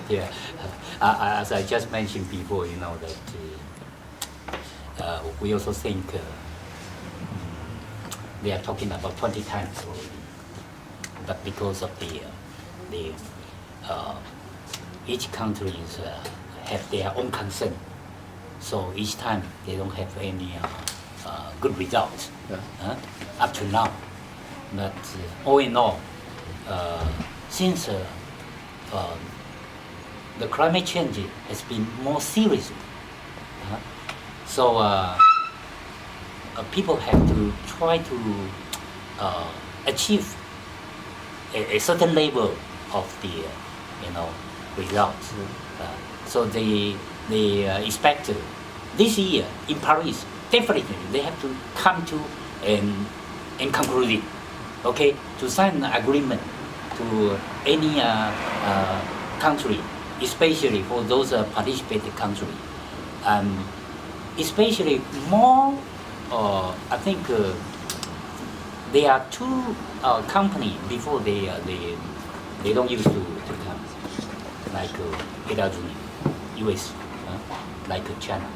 Yeah, as I just mentioned before, that we also think they are talking about 20 times already, but because of the each country have their own concern, so each time they don't have any good results up to now. But all in all, since the climate change has been more serious, so people have to try to achieve a certain level of the results. So they expect this year in Paris, definitely they have to come to and conclude it, okay, to sign an agreement to any country, especially for those participating countries. Especially more, I think there are two companies before they don't used to come, like Italy, US, like China.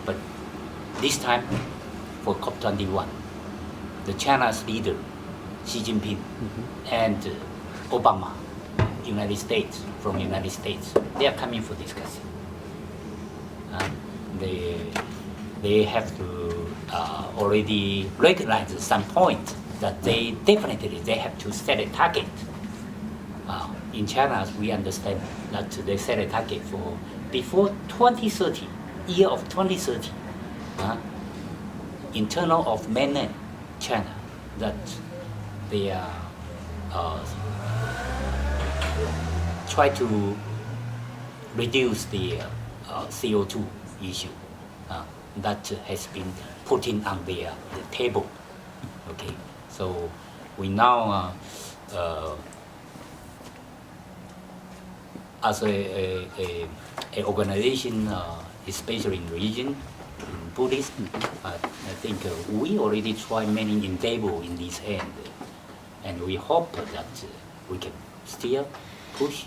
But this time for COP21, the China's leader, Xi Jinping, and Obama, United States, they are coming for discussion. They have to already recognize at some point that they have to set a target. In China, we understand that they set a target for before 2030, year of 2030, internal of mainland China, that they try to reduce the CO2 issue that has been put in on the table. Okay, so we now, as a organization, especially in region, in Buddhism, I think we already try many endeavor in this end, and we hope that we can still push,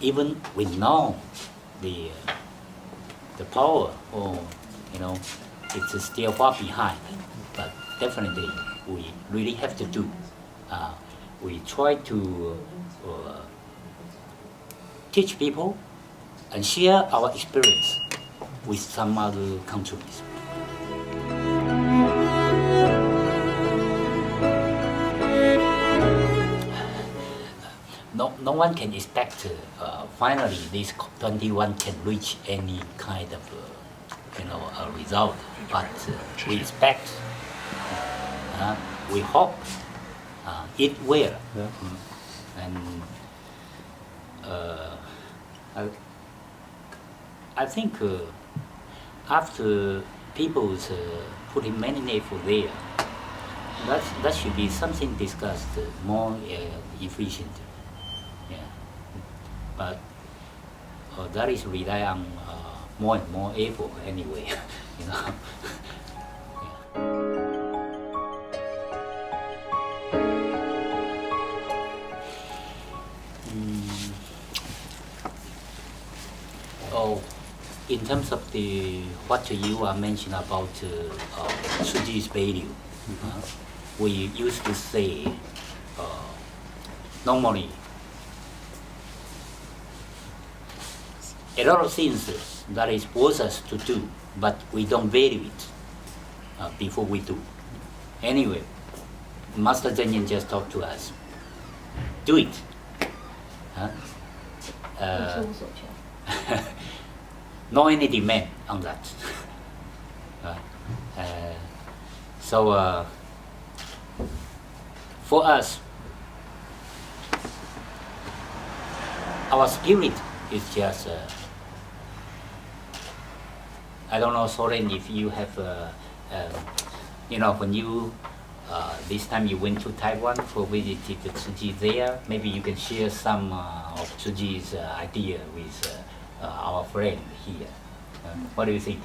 even with now the power, or it's still far behind, but definitely we really have to do. We try to teach people and share our experience with some other countries. No one can expect finally this COP21 can reach any kind of a result, but we expect, we hope it will. And I think after people's putting many effort there, that should be something discussed more efficient. Yeah, but that is rely on more and more effort anyway. Yeah. In terms of what you are mentioning about Tzu Chi's value, we used to say normally a lot of things that is forced us to do, but we don't value it before we do. Anyway, Master Zhenyan just talked to us. Do it. No any demand on that. So for us, our spirit is just, I don't know, Solene, if you have, when you, this time you went to Taiwan for visiting the Tzu Chi there, maybe you can share some of Tzu Chi's idea with our friend here. What do you think?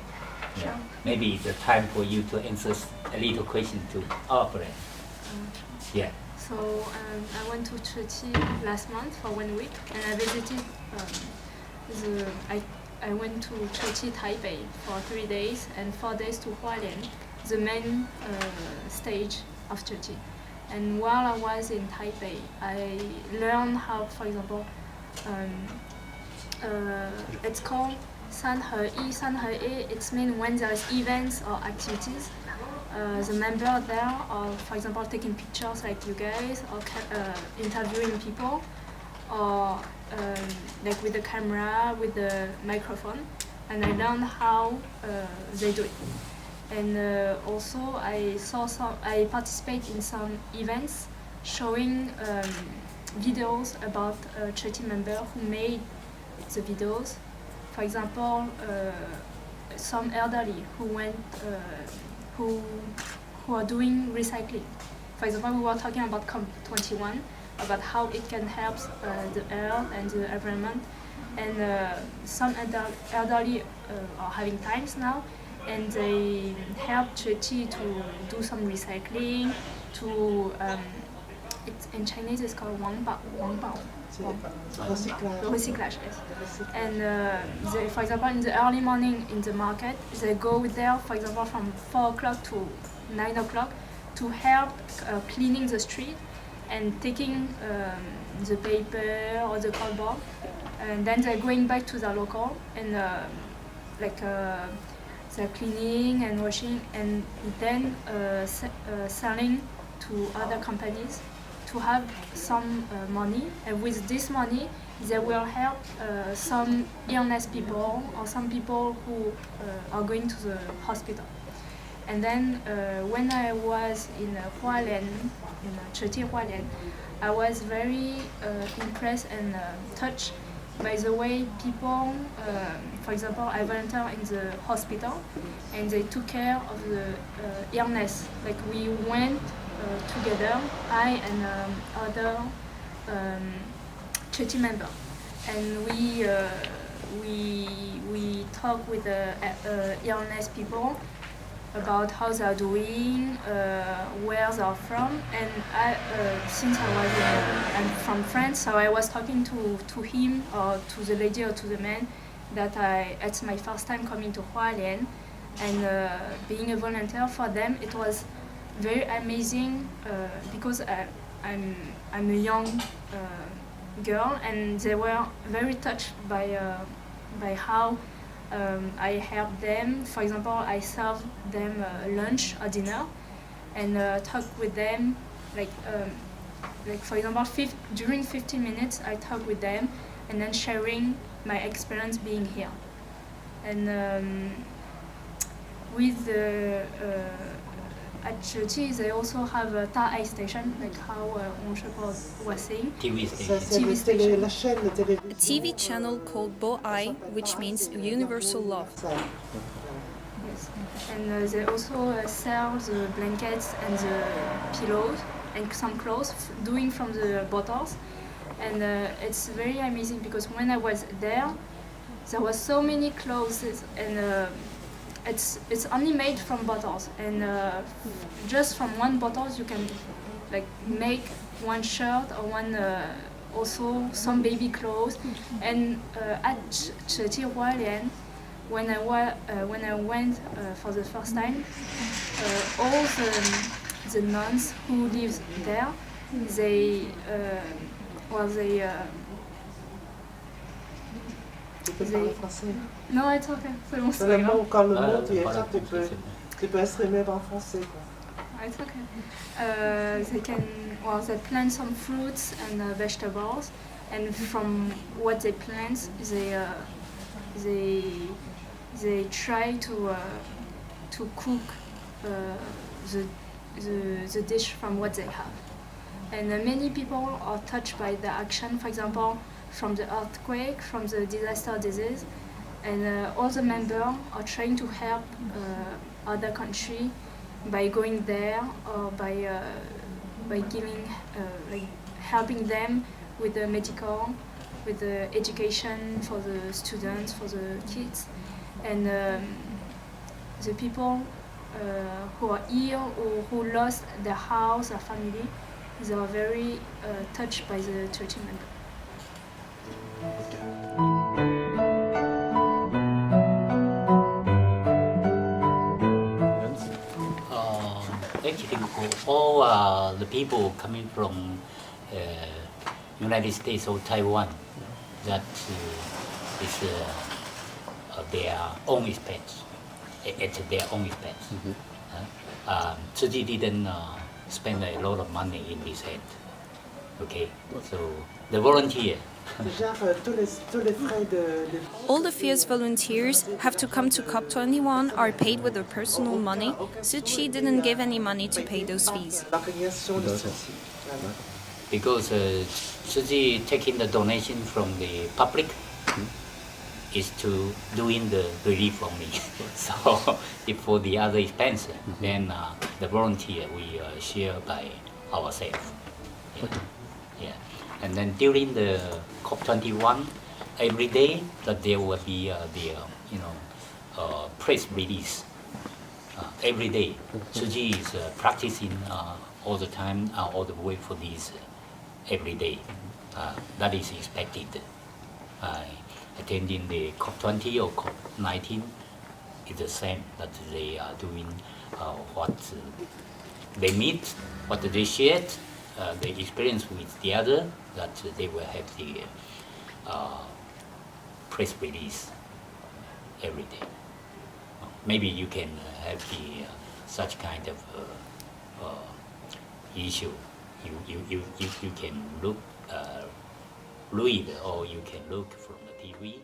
Yeah. Maybe it's a time for you to answer a little question to our friend. Yeah. I went to Tzu Chi last month for 1 week, and I visited I went to Tzu Chi Taipei for 3 days and 4 days to Hualien, the main stage of Tzu Chi. And while I was in Taipei, I learned how, for example, it's called San He Yi. San He Yi, it means when there is events or activities, the member there are, for example, taking pictures like you guys, or interviewing people, or like with the camera, with the microphone, and I learned how they do it. And also I participate in some events showing videos about Tzu Chi member who made the videos. For example, some elderly who are doing recycling. For example, we were talking about COP21, about how it can help the earth and the environment. And some elderly are having times now, and they help Tzu Chi to do some recycling, to in Chinese it's called Huang. Recyclage, yes. And they, for example, in the early morning in the market, they go there, for example, from 4 o'clock to 9 o'clock to help cleaning the street and taking the paper or the cardboard. And then they're going back to the local and they're cleaning and washing and then selling to other companies to have some money, and with this money they will help some illness people or some people who are going to the hospital. And then when I was in Hualien, in Tzu Chi Hualien, I was very impressed and touched by the way people, for example, I volunteer in the hospital and they took care of the illness. Like we went together, I and other Tzu Chi member, and we talk with the illness people about how they are doing, where they are from, and since I'm from France, so I was talking to him or to the lady or to the man that it's my first time coming to Hualien, and being a volunteer for them, it was very amazing because I'm a young girl, and they were very touched by how I helped them. For example, I served them lunch or dinner, and talked with them. Like for example, during 15 minutes, I talked with them, and then sharing my experience being here. And with the at Tzu Chi, they also have a Ta Ai station, like how was saying. TV station. A TV channel called Bo Ai, which means universal love. Yes, and they also sell the blankets and the pillows and some clothes, doing from the bottles. And it's very amazing because when I was there was so many clothes, and it's only made from bottles, and just from one bottle you can like make one shirt or one also some baby clothes. And at Tzu Chi Hualien, when I went for the first time, all the nuns who live there, Non, it's okay. C'est bon, c'est pas grave. Quand le mot tu es là, tu peux exprimer en français. It's okay. They plant some fruits and vegetables, and from what they plant, they try to cook the dish from what they have. And many people are touched by the action. For example, from the earthquake, from the disaster disease, and all the members are trying to help other country by going there or by giving helping them with the medical, with the education for the students, for the kids, and the people who are ill or who lost their house, their family. They are very touched by the Tzu Chi member. Actually, all the people coming from United States or Taiwan, that is their own expense, at their own expense. Tzu Chi didn't spend a lot of money in this end. Okay, so the volunteer. Gère tous les frais de... All the fierce volunteers have to come to COP21 are paid with their personal money. Tzu Chi didn't give any money to pay those fees. L'organisation de ceci. Voilà. Because Tzu Chi taking the donation from the public is to doing the relief only. So if for the other expense, then the volunteer we share by ourselves. Yeah. Yeah. And then during the COP21, every day that there will be press release. Every day, Tzu Chi is practicing all the time, all the way for this every day. That is expected. Attending the COP20 or COP19 is the same, that they are doing what they meet, what they shared, the experience with the other, that they will have the press release every day. Maybe you can have the such kind of issue. You can look read, or you can look from the TV.